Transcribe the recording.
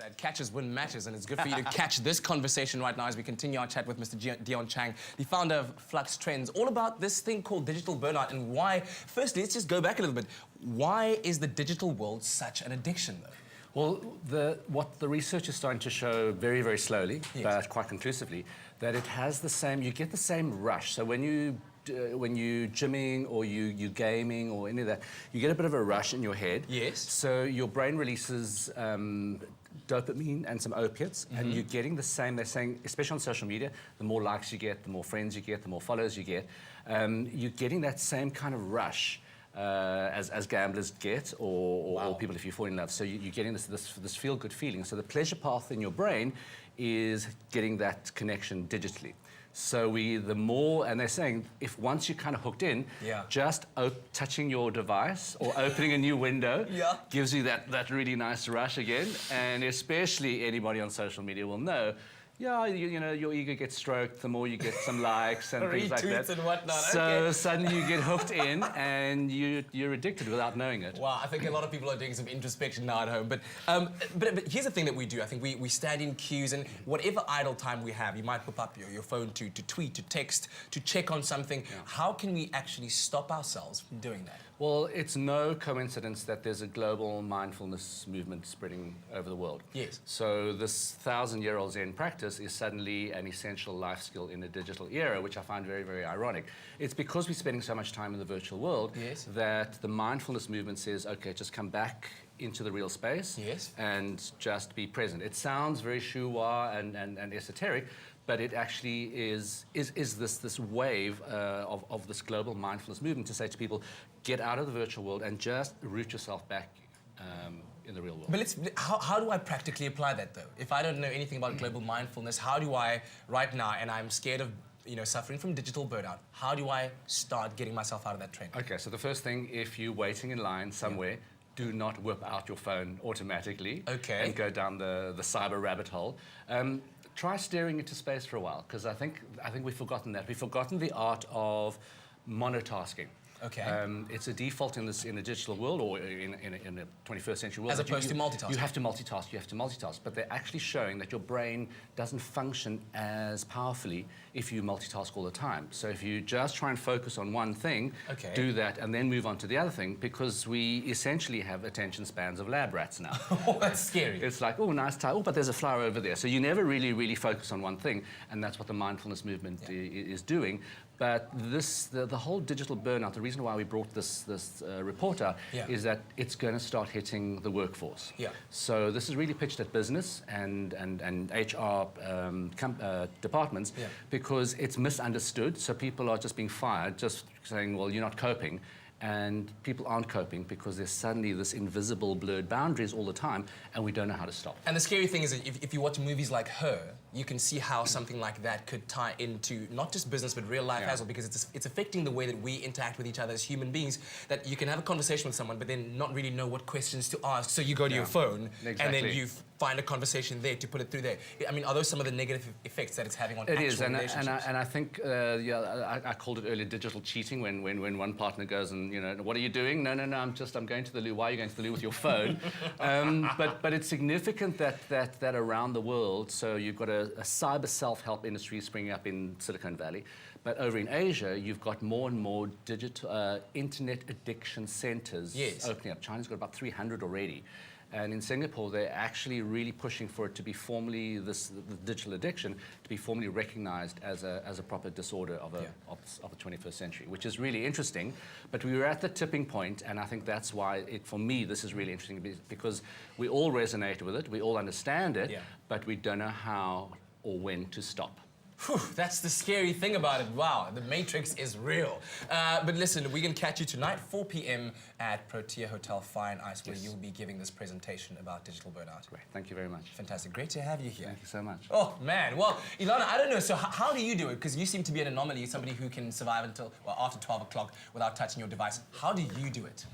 that catches win matches, and it's good for you to catch this conversation right now as we continue our chat with Mr. Dion Chang, the founder of Flux Trends, all about this thing called digital burnout and why. Firstly, let's just go back a little bit. Why is the digital world such an addiction, though? Well, what the research is starting to show very, very slowly, but quite conclusively, that it has the same, you get the same rush. So when you gymming or you gaming or any of that, you get a bit of a rush in your head. Yes. So your brain releases dopamine and some opiates, and you're getting the same. They're saying, especially on social media, the more likes you get, the more friends you get, the more followers you get, you're getting that same kind of rush as gamblers get, or people if you fall in love. So you're getting this feel-good feeling. So the pleasure path in your brain is getting that connection digitally. So the more, and they're saying, if once you're kind of hooked in, just touching your device or opening a new window gives you that really nice rush again. And especially anybody on social media will know, you know, your ego gets stroked the more you get some likes and things like that. And whatnot. So suddenly you get hooked in and you're addicted without knowing it. Wow, I think a lot of people are doing some introspection now at home. But here's the thing that we do. I think we stand in queues, and whatever idle time we have, you might whip up your phone to tweet, to text, to check on something. How can we actually stop ourselves from doing that? Well, it's no coincidence that there's a global mindfulness movement spreading over the world. Yes. So this 1,000-year-old Zen practice is suddenly an essential life skill in the digital era, which I find very, very ironic. It's because we're spending so much time in the virtual world that the mindfulness movement says, okay, just come back into the real space and just be present. It sounds very shoo-wah and esoteric, but it actually is this wave of this global mindfulness movement to say to people, get out of the virtual world and just root yourself back in the real world. But how do I practically apply that, though? If I don't know anything about global mindfulness, how do I, right now, and I'm scared of suffering from digital burnout, how do I start getting myself out of that trend? Okay, so the first thing, if you're waiting in line somewhere, do not whip out your phone automatically and go down the cyber rabbit hole. Try staring into space for a while, because I think we've forgotten that. We've forgotten the art of monotasking. Okay. It's a default in the digital world, or in the 21st century world. As opposed to multitasking. You have to multitask, but they're actually showing that your brain doesn't function as powerfully if you multitask all the time. So if you just try and focus on one thing, do that, and then move on to the other thing, because we essentially have attention spans of lab rats now. Oh, that's scary. It's like, oh, nice tie, oh, but there's a flower over there. So you never really focus on one thing, and that's what the mindfulness movement is doing. But the whole digital burnout, the reason why we brought this report out is that it's going to start hitting the workforce. So this is really pitched at business and HR departments because it's misunderstood. So people are just being fired, just saying, well, you're not coping. And people aren't coping because there's suddenly this invisible blurred boundaries all the time, and we don't know how to stop. And the scary thing is that if you watch movies like Her, you can see how something like that could tie into not just business but real life as well, because it's affecting the way that we interact with each other as human beings, that you can have a conversation with someone but then not really know what questions to ask, so you go to your phone and then you find a conversation there to put it through there. I mean, are those some of the negative effects that it's having on actual relationships? And I think, I called it earlier digital cheating, when one partner goes and, what are you doing? No, I'm going to the loo. Why are you going to the loo with your phone? But it's significant that around the world, so you've got a cyber self-help industry springing up in Silicon Valley, but over in Asia, you've got more and more digital internet addiction centers opening up. China's got about 300 already. And in Singapore, they're actually really pushing for it to be formally, the digital addiction, to be formally recognized as a proper disorder of the 21st century, which is really interesting. But we were at the tipping point, and I think that's why, for me, this is really interesting, because we all resonate with it, we all understand it, but we don't know how or when to stop. Whew, that's the scary thing about it. Wow, the Matrix is real. But listen, we can catch you tonight, 4 p.m. at Protea Hotel Fine Ice, where you'll be giving this presentation about digital burnout. Great, thank you very much. Fantastic, great to have you here. Thank you so much. Oh, man, well, Ilana, I don't know, so how do you do it? Because you seem to be an anomaly, somebody who can survive until, well, after 12 o'clock without touching your device. How do you do it?